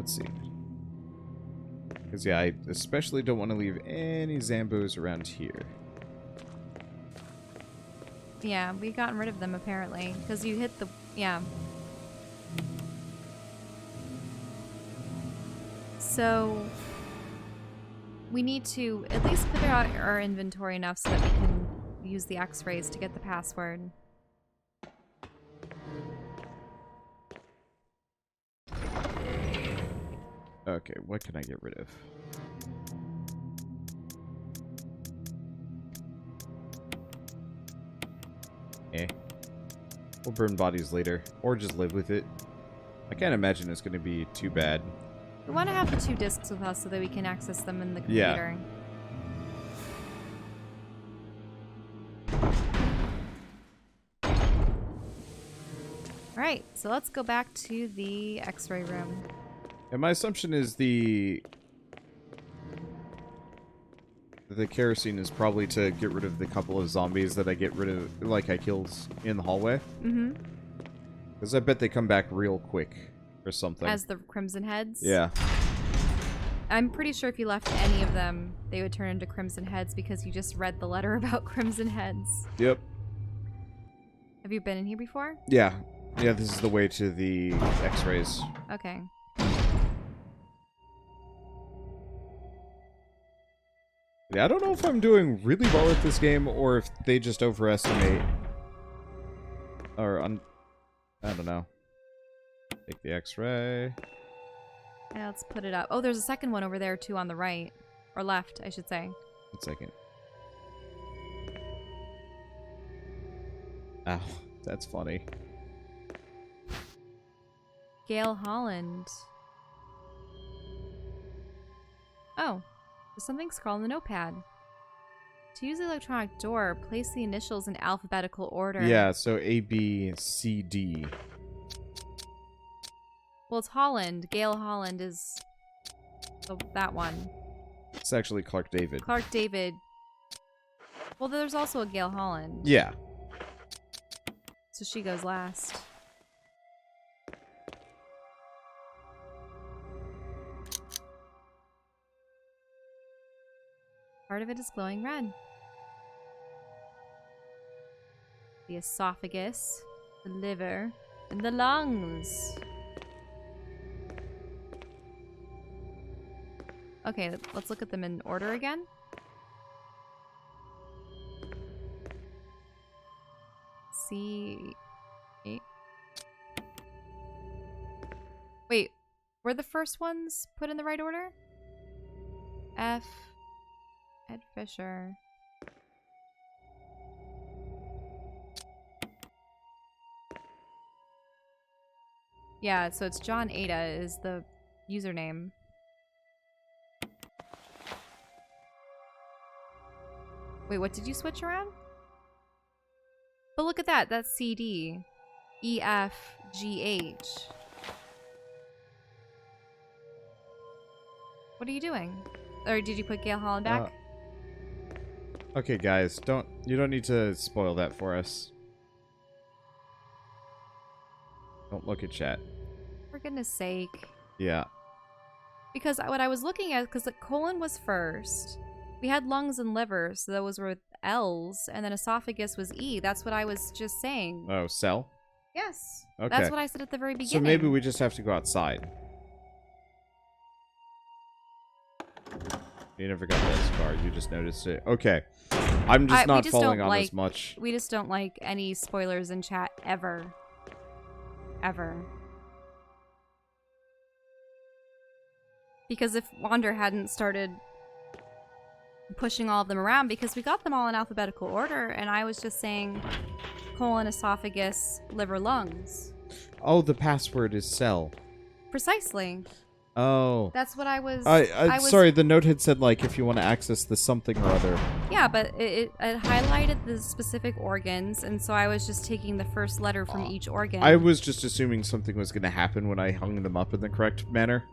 let's see. Because, yeah, I especially don't want to leave any Zambos around here. Yeah, we've gotten rid of them, apparently. Because you hit the... Yeah. So... we need to at least clear out our inventory enough so that we can use the X-rays to get the password. Okay, what can I get rid of? We'll burn bodies later, or just live with it. I can't imagine it's going to be too bad. We want to have the 2 discs with us so that we can access them in the computer. Yeah. Alright, so let's go back to the X-ray room. And my assumption is the kerosene is probably to get rid of the couple of zombies that I get rid of, like I killed in the hallway. Mm-hmm. Because I bet they come back real quick or something. As the Crimson Heads? Yeah. I'm pretty sure if you left any of them, they would turn into Crimson Heads because you just read the letter about Crimson Heads. Yep. Have you been in here before? Yeah. Yeah, this is the way to the X-rays. Okay. Yeah, I don't know if I'm doing really well at this game or if they just overestimate. Or, I don't know. Take the X-ray. Yeah, let's put it up. Oh, there's a second one over there, too, on the right. Or left, I should say. 1 second. Ow, that's funny. Gail Holland. Oh, there's something scrawled in the notepad. To use the electronic door, place the initials in alphabetical order. Yeah, so A, B, C, D. Well, it's Holland. Gail Holland is that one. It's actually Clark David. Clark David. Well, there's also a Gail Holland. Yeah. So she goes last. Part of it is glowing red. The esophagus, the liver, and the lungs. Okay, let's look at them in order again. C. Wait, were the first ones put in the right order? F. Ed Fisher. Yeah, so it's John Ada is the username. Wait, what did you switch around? But look at that. That's CD. E, F, G, H. What are you doing? Or did you put Gail Holland back? Okay, guys, you don't need to spoil that for us. Don't look at chat. For goodness sake. Yeah. Because what I was looking at, because the colon was first. We had lungs and liver, so those were L's, and then esophagus was E. That's what I was just saying. Oh, cell? Yes. Okay. That's what I said at the very beginning. So maybe we just have to go outside. You never got that far. You just noticed it. Okay. I'm just not following on as much. We just don't like any spoilers in chat ever. Ever. Because if Wander hadn't started pushing all of them around, because we got them all in alphabetical order, and I was just saying colon, esophagus, liver, lungs. Oh, the password is cell. Precisely. Oh. That's what I was... Sorry, the note had said, like, if you want to access the something or other. Yeah, but it highlighted the specific organs, and so I was just taking the first letter from each organ. I was just assuming something was going to happen when I hung them up in the correct manner.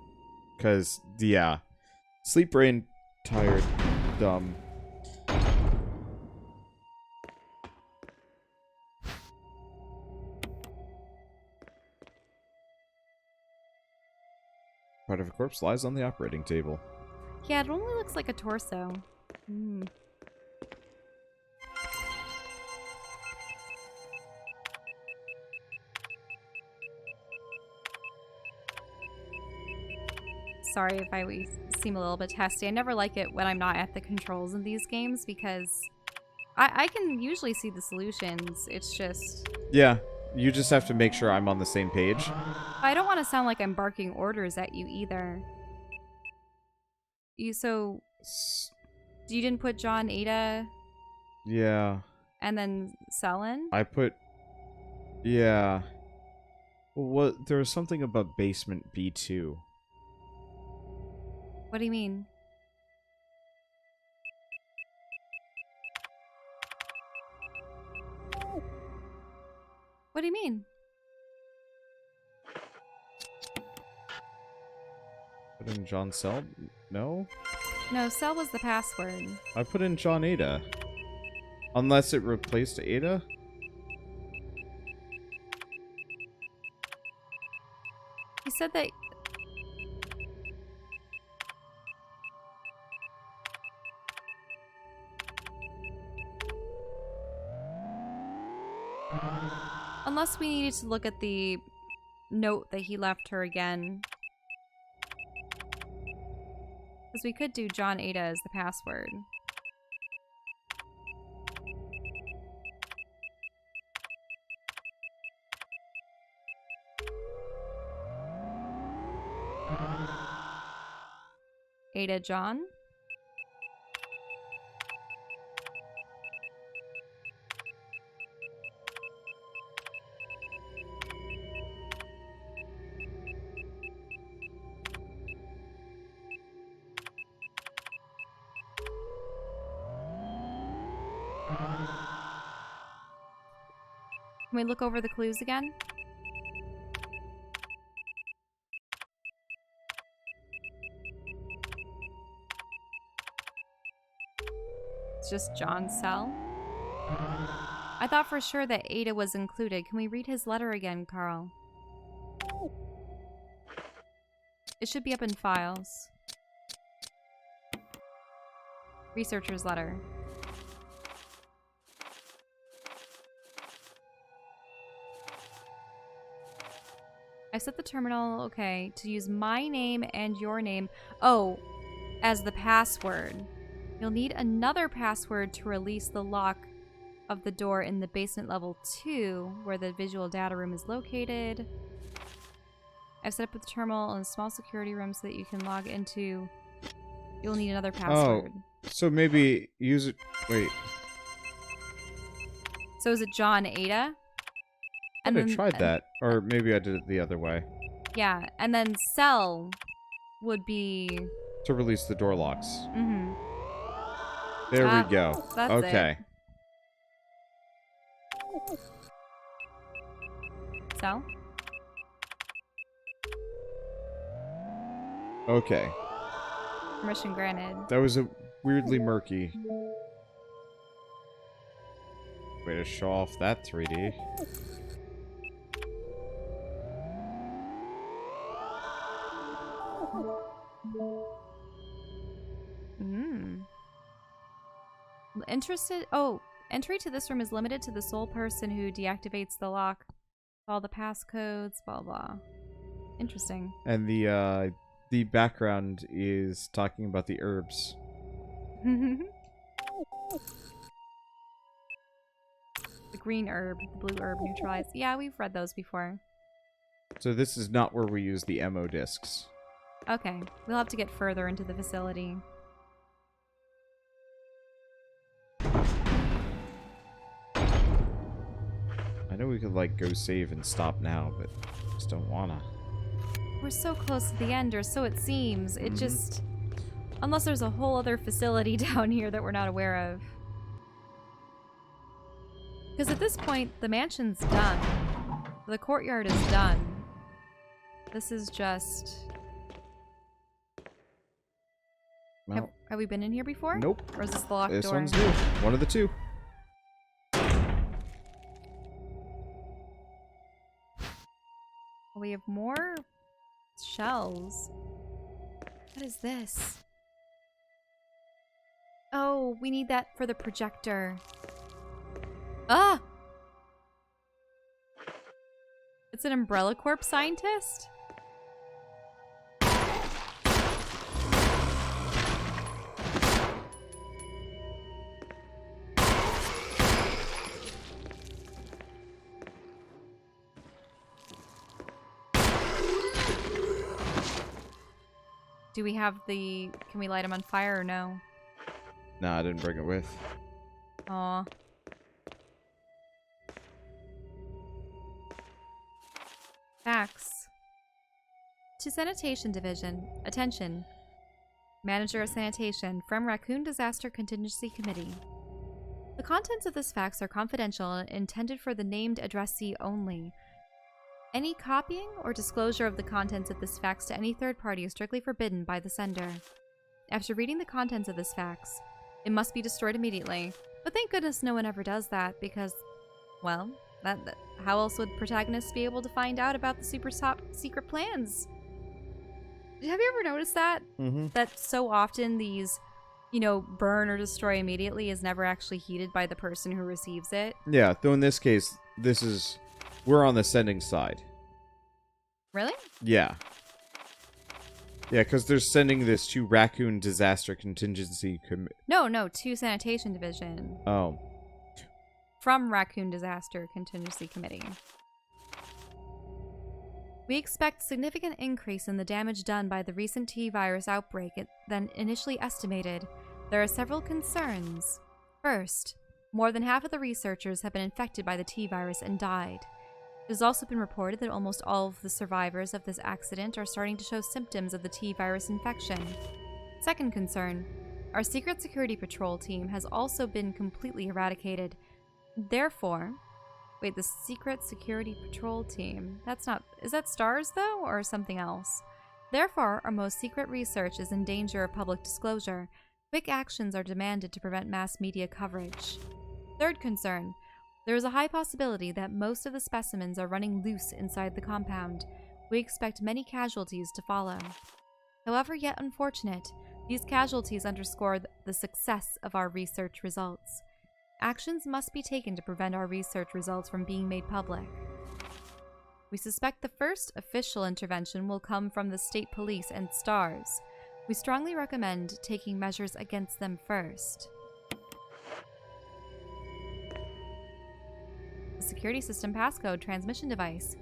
Because, yeah. Sleep, brain, tired, dumb. Part of a corpse lies on the operating table. Yeah, it only looks like a torso. Hmm. Sorry if I seem a little bit testy. I never like it when I'm not at the controls in these games because I can usually see the solutions. It's just... Yeah, you just have to make sure I'm on the same page. I don't want to sound like I'm barking orders at you either. You didn't put John, Ada, Yeah. and then Selin? I put... Yeah. Well, there was something about basement B2. What do you mean? What do you mean? Put in John Cell? No? No, Cell was the password. I put in John Ada. Unless it replaced Ada? He said that... Unless we needed to look at the note that he left her again. Because we could do John Ada as the password. Ada John? Can we look over the clues again? It's just John's cell. I thought for sure that Ada was included. Can we read his letter again, Carl? It should be up in files. Researcher's letter. I set the terminal, okay, to use my name and your name, as the password. You'll need another password to release the lock of the door in the basement level 2, where the visual data room is located. I've set up the terminal in a small security room so that you can log into... You'll need another password. Oh, so maybe use it... Wait. So is it John Ada? I tried that. Or maybe I did it the other way. Yeah, and then cell would be... To release the door locks. Mm-hmm. There we go. That's okay. It. Cell? Okay. Permission granted. That was a weirdly murky way to show off that 3D. Interested? Oh, entry to this room is limited to the sole person who deactivates the lock. All the passcodes, blah blah. Interesting. And the background is talking about the herbs. The green herb, the blue herb neutralized. Yeah, we've read those before. So this is not where we use the MO discs. Okay, we'll have to get further into the facility. I know we could, like, go save and stop now, but just don't wanna. We're so close to the end, or so it seems. It just... Unless there's a whole other facility down here that we're not aware of. Because at this point, the mansion's done. The courtyard is done. This is just... Well, have we been in here before? Nope. Or is this the locked door? This one's new. One of the two. We have more shells. What is this? Oh, we need that for the projector. Ah! It's an Umbrella Corp scientist? Do we have the... Can we light him on fire or no? Nah, I didn't bring it with. Aw. Facts. To Sanitation Division. Attention. Manager of Sanitation from Raccoon Disaster Contingency Committee. The contents of this fax are confidential and intended for the named addressee only. Any copying or disclosure of the contents of this fax to any third party is strictly forbidden by the sender. After reading the contents of this fax, it must be destroyed immediately. But thank goodness no one ever does that because, well, how else would protagonists be able to find out about the super top secret plans? Have you ever noticed that? Mm-hmm. That so often these, you know, burn or destroy immediately is never actually heeded by the person who receives it? Yeah, though in this case, we're on the sending side. Really? Yeah. Yeah, because they're sending this to Raccoon Disaster Contingency Committee. No, to Sanitation Division. Oh. From Raccoon Disaster Contingency Committee. We expect significant increase in the damage done by the recent T-virus outbreak than initially estimated. There are several concerns. First, more than half of the researchers have been infected by the T-virus and died. It has also been reported that almost all of the survivors of this accident are starting to show symptoms of the T-virus infection. Second concern, our Secret Security Patrol team has also been completely eradicated. Therefore, wait, the Secret Security Patrol team, is that STARS though, or something else? Therefore, our most secret research is in danger of public disclosure. Quick actions are demanded to prevent mass media coverage. Third concern, there is a high possibility that most of the specimens are running loose inside the compound. We expect many casualties to follow. However yet unfortunate, these casualties underscore the success of our research results. Actions must be taken to prevent our research results from being made public. We suspect the first official intervention will come from the state police and STARS. We strongly recommend taking measures against them first. The security system passcode transmission device.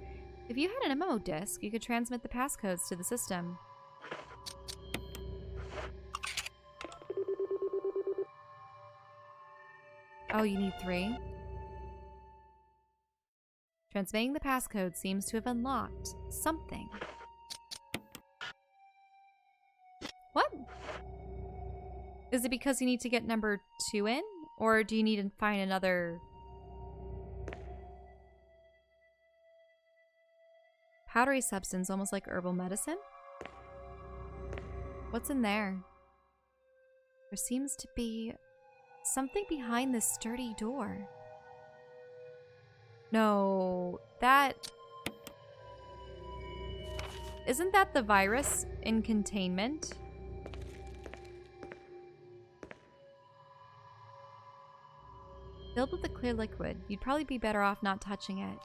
If you had an MMO disk, you could transmit the passcodes to the system. Oh, you need 3? Transmitting the passcode seems to have unlocked something. What? Is it because you need to get number 2 in? Or do you need to find another... powdery substance, almost like herbal medicine? What's in there? There seems to be something behind this sturdy door. No, that... Isn't that the virus in containment? Filled with a clear liquid. You'd probably be better off not touching it.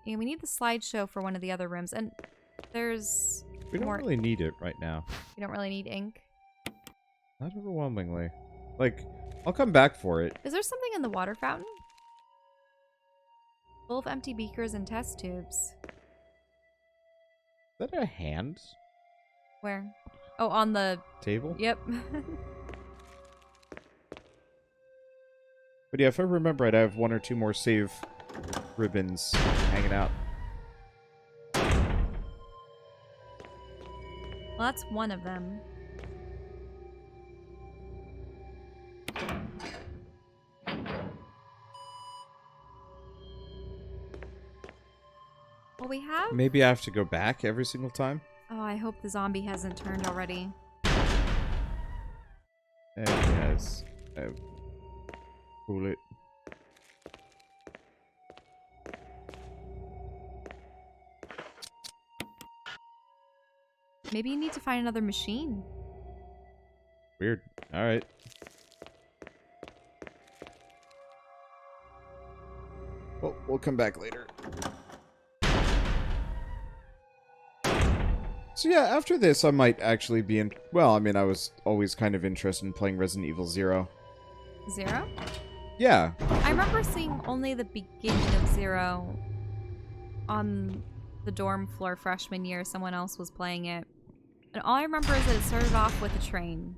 Yeah, we need the slideshow for one of the other rooms, and there's We don't really need it right now. You don't really need ink. Not overwhelmingly. Like, I'll come back for it. Is there something in the water fountain? Full of empty beakers and test tubes. Is that a hand? Where? Oh, on the... Table? Yep. But yeah, if I remember right, I have 1 or 2 more save ribbons hanging out. Well, that's one of them. Well, we have... Maybe I have to go back every single time? Oh, I hope the zombie hasn't turned already. Yes. Cool it. Maybe you need to find another machine. Weird. Alright. Well, we'll come back later. So yeah, after this, I might actually be in... Well, I mean, I was always kind of interested in playing Resident Evil 0. 0? Yeah. I remember seeing only the beginning of 0 on the dorm floor freshman year. Someone else was playing it. And all I remember is that it started off with a train.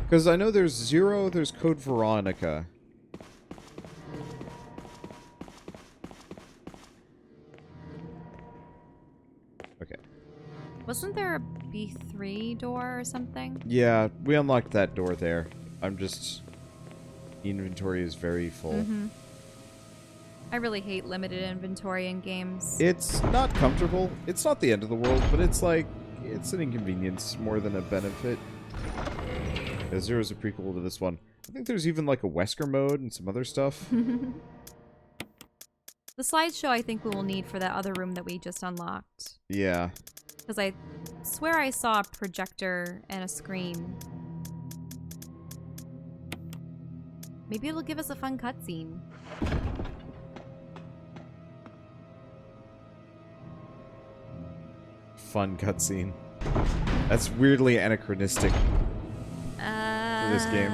Because I know there's 0, there's Code Veronica. Okay. Wasn't there a B3 door or something? Yeah, we unlocked that door there. I'm just... The inventory is very full. Mm-hmm. I really hate limited inventory in games. It's not comfortable. It's not the end of the world, but it's like... It's an inconvenience more than a benefit. Yeah, Zero's a prequel to this one. I think there's even like a Wesker mode and some other stuff. The slideshow I think we will need for that other room that we just unlocked. Yeah. Because I swear I saw a projector and a screen. Maybe it'll give us a fun cutscene. Fun cutscene. That's weirdly anachronistic for this game.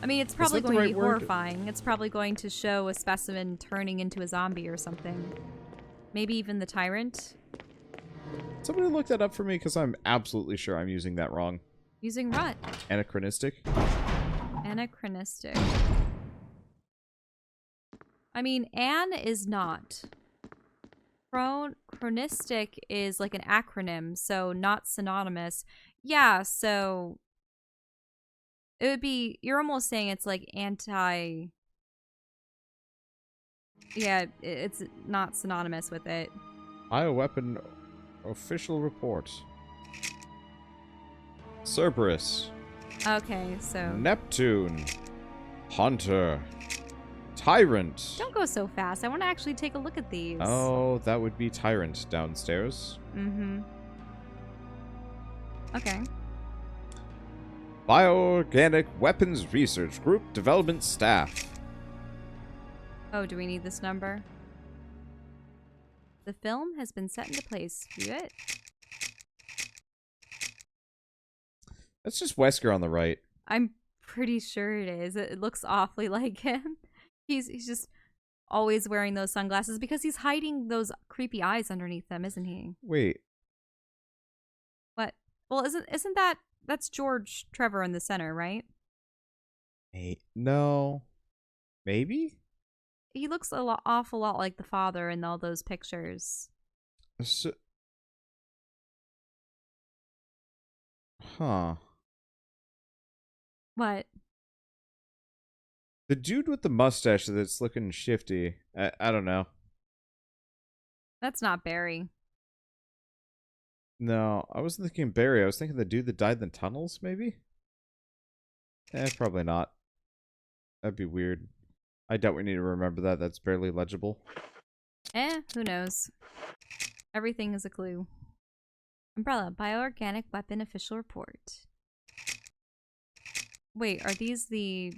I mean, it's probably that the going to right be word? horrifying. It's probably going to show a specimen turning into a zombie or something. Maybe even the tyrant. Somebody look that up for me, because I'm absolutely sure I'm using that wrong. Using what? Anachronistic? Anachronistic. I mean, an is not. Chronistic is like an acronym, so not synonymous. Yeah, so it would be, you're almost saying it's like anti... Yeah, it's not synonymous with it. Bioweapon official report. Cerberus. Okay, so... Neptune. Hunter. Tyrant. Don't go so fast. I want to actually take a look at these. Oh, that would be Tyrant downstairs. Mm-hmm. Okay. Bioorganic Weapons Research Group Development Staff. Oh, do we need this number? The film has been set into place. View it. That's just Wesker on the right. I'm pretty sure it is. It looks awfully like him. He's just always wearing those sunglasses because he's hiding those creepy eyes underneath them, isn't he? Wait. What? Well, isn't that's George Trevor in the center, right? Hey, no. Maybe? He looks awful lot like the father in all those pictures. So, huh. What? The dude with the mustache that's looking shifty. I don't know. That's not Barry. No, I wasn't thinking Barry. I was thinking the dude that died in the tunnels, maybe? Probably not. That'd be weird. I doubt we need to remember that. That's barely legible. Who knows? Everything is a clue. Umbrella, bioorganic weapon official report. Wait, are these the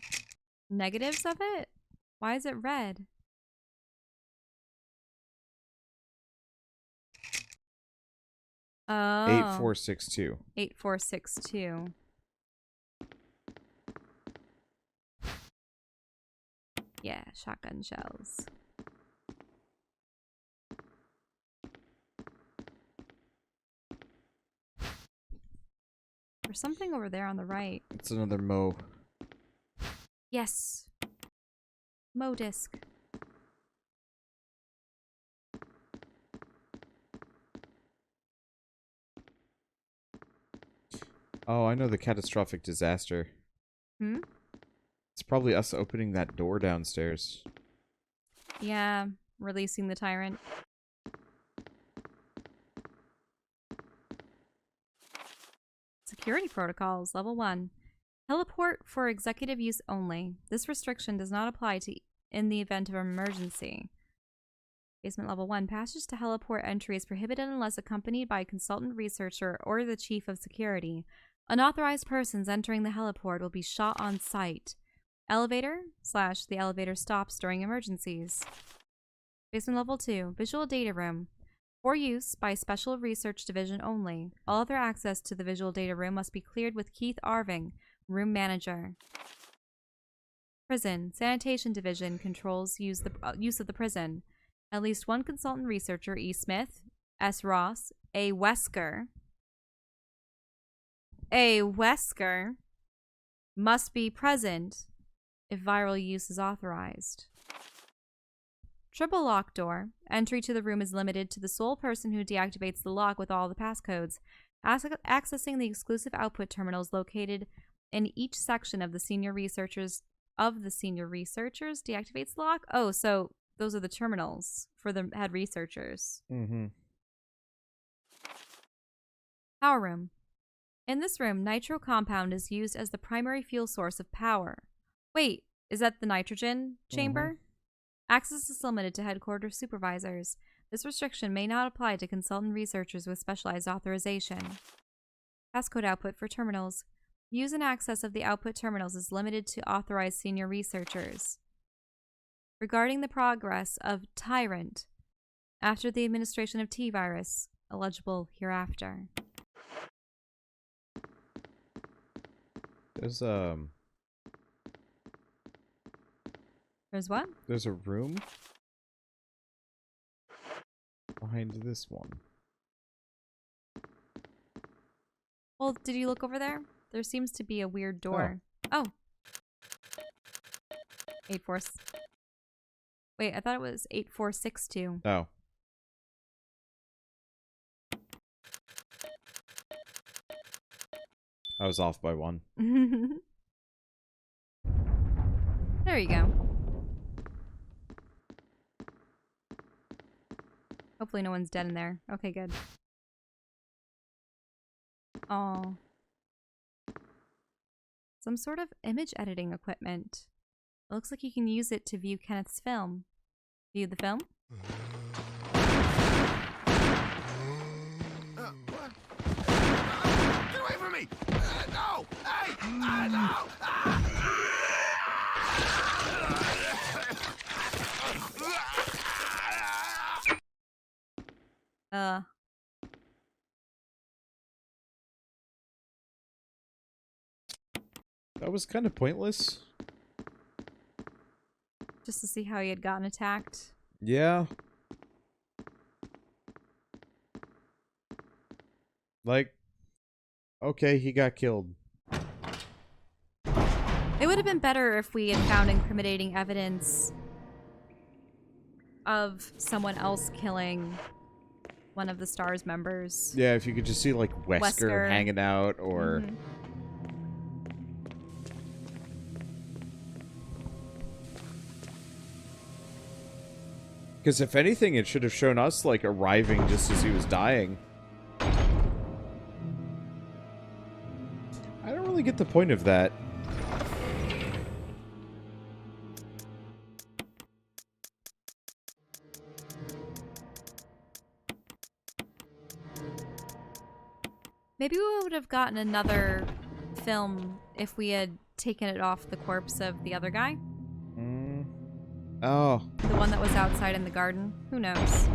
negatives of it? Why is it red? Oh. 8462. 8462. Yeah, shotgun shells. There's something over there on the right. It's another Mo. Yes. Mo disc. Oh, I know the catastrophic disaster. Hmm? It's probably us opening that door downstairs. Yeah, releasing the tyrant. Security protocols, level 1. Teleport for executive use only. This restriction does not apply to in the event of an emergency. Basement level 1. Passage to heliport entry is prohibited unless accompanied by a consultant researcher or the chief of security. Unauthorized persons entering the heliport will be shot on sight. Elevator / the elevator stops during emergencies. Basement level 2. Visual data room. For use by Special Research Division only. All other access to the visual data room must be cleared with Keith Arving, room manager. Prison. Sanitation Division controls use of the prison. At least one consultant researcher, E. Smith, S. Ross, A. Wesker, must be present if viral use is authorized. Triple lock door. Entry to the room is limited to the sole person who deactivates the lock with all the passcodes. Accessing the exclusive output terminals located in each section of the senior researchers deactivates the lock. Oh, so those are the terminals for the head researchers. Mm-hmm. Power room. In this room, nitro compound is used as the primary fuel source of power. Wait, is that the nitrogen chamber? Access is limited to headquarters supervisors. This restriction may not apply to consultant researchers with specialized authorization. Passcode output for terminals. Use and access of the output terminals is limited to authorized senior researchers. Regarding the progress of Tyrant after the administration of T-Virus, eligible hereafter. There's what? There's a room behind this one. Well, did you look over there? There seems to be a weird door. Oh. 8-4. Wait, I thought it was 8462. Oh. I was off by one. There you go. Hopefully no one's dead in there. Okay, good. Oh. Some sort of image editing equipment. It looks like you can use it to view Kenneth's film. View the film? What? Get away from me! No! Hey! No! That was kind of pointless. Just to see how he had gotten attacked. Yeah. Like, okay, he got killed. It would have been better if we had found incriminating evidence of someone else killing one of the STARS members. Yeah, if you could just see, like, Wesker hanging out, or... Mm-hmm. Because if anything, it should have shown us, like, arriving just as he was dying. I don't really get the point of that. Maybe we would have gotten another film if we had taken it off the corpse of the other guy. Oh. The one that was outside in the garden. Who knows?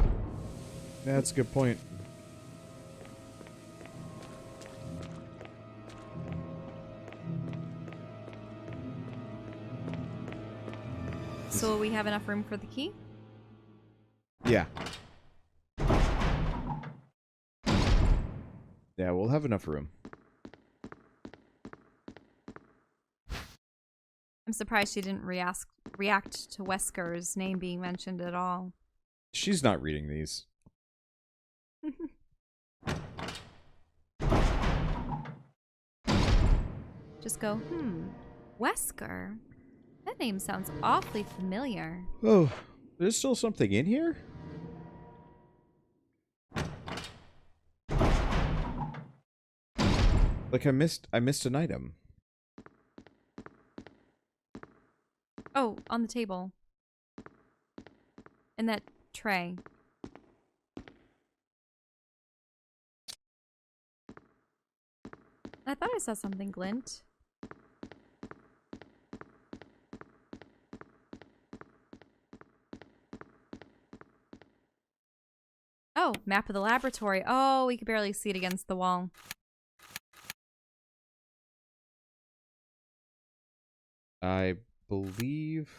Yeah, that's a good point. So will we have enough room for the key? Yeah. Yeah, we'll have enough room. I'm surprised she didn't react to Wesker's name being mentioned at all. She's not reading these. Just go, Wesker? That name sounds awfully familiar. Oh, there's still something in here? Like I missed an item. Oh, on the table. In that tray. I thought I saw something glint. Oh, map of the laboratory. Oh, we could barely see it against the wall. I believe...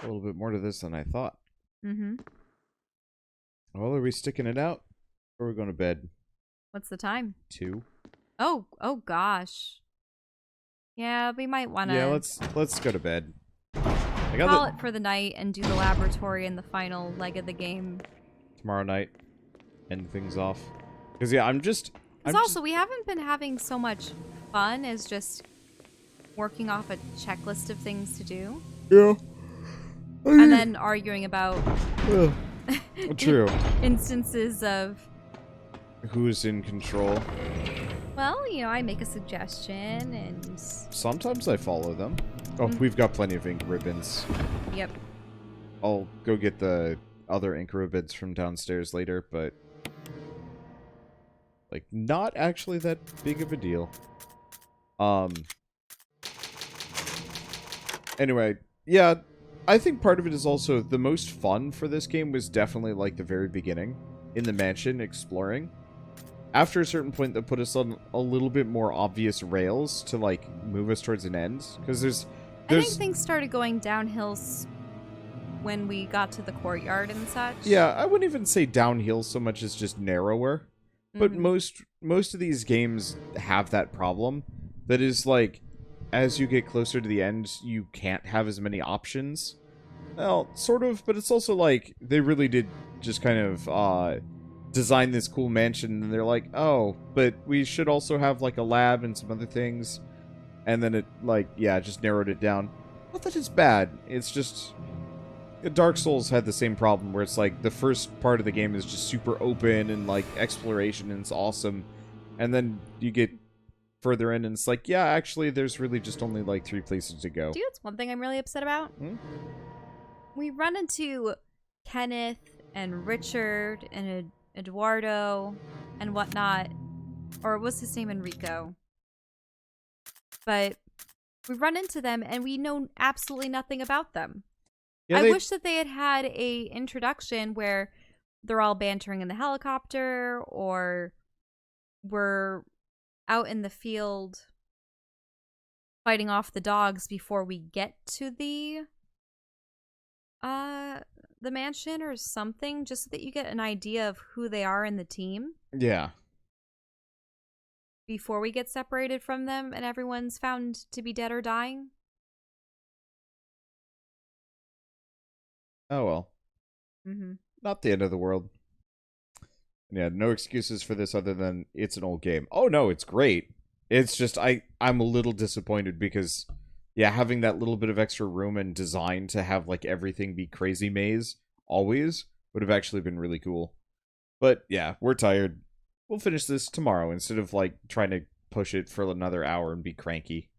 a little bit more to this than I thought. Mm-hmm. Well, are we sticking it out? Or are we going to bed? What's the time? 2? Oh gosh. Yeah, we might want to Yeah, let's go to bed. I got call it for the night and do the laboratory in the final leg of the game. tomorrow night. End things off. Because, yeah, Because also, we haven't been having so much fun as just working off a checklist of things to do. Yeah. And then arguing about True. instances of, Who's in control? well, you know, I make a suggestion and... Sometimes I follow them. Oh, we've got plenty of ink ribbons. Yep. I'll go get the other ink ribbons from downstairs later, but... like, not actually that big of a deal. Anyway, yeah, I think part of it is also the most fun for this game was definitely, like, the very beginning. In the mansion, exploring. After a certain point, that put us on a little bit more obvious rails to, like, move us towards an end. Because there's... I think things started going downhill when we got to the courtyard and such. Yeah, I wouldn't even say downhill so much as just narrower. But most of these games have that problem. That is, like, as you get closer to the end, you can't have as many options. Well, sort of, but it's also like, they really did just kind of, design this cool mansion, and they're like, oh, but we should also have, like, a lab and some other things. And then it, like, yeah, just narrowed it down. Not that it's bad, it's just... Dark Souls had the same problem, where it's like, the first part of the game is just super open, and, like, exploration, and it's awesome. And then you get further in, and it's like, yeah, actually, there's really just only, like, 3 places to go. Do you know what's one thing I'm really upset about? We run into Kenneth and Richard and Eduardo and whatnot, or what's his name, Enrico? But we run into them and we know absolutely nothing about them. Yeah, I wish that they had had a introduction where they're all bantering in the helicopter, or we're out in the field fighting off the dogs before we get to the mansion or something, just so that you get an idea of who they are in the team. Yeah. Before we get separated from them and everyone's found to be dead or dying. Oh, well. Not the end of the world. Yeah, no excuses for this other than it's an old game. Oh, no, it's great. It's just, I'm a little disappointed because, yeah, having that little bit of extra room and design to have, like, everything be crazy maze always would have actually been really cool. But, yeah, we're tired. We'll finish this tomorrow instead of, like, trying to push it for another hour and be cranky.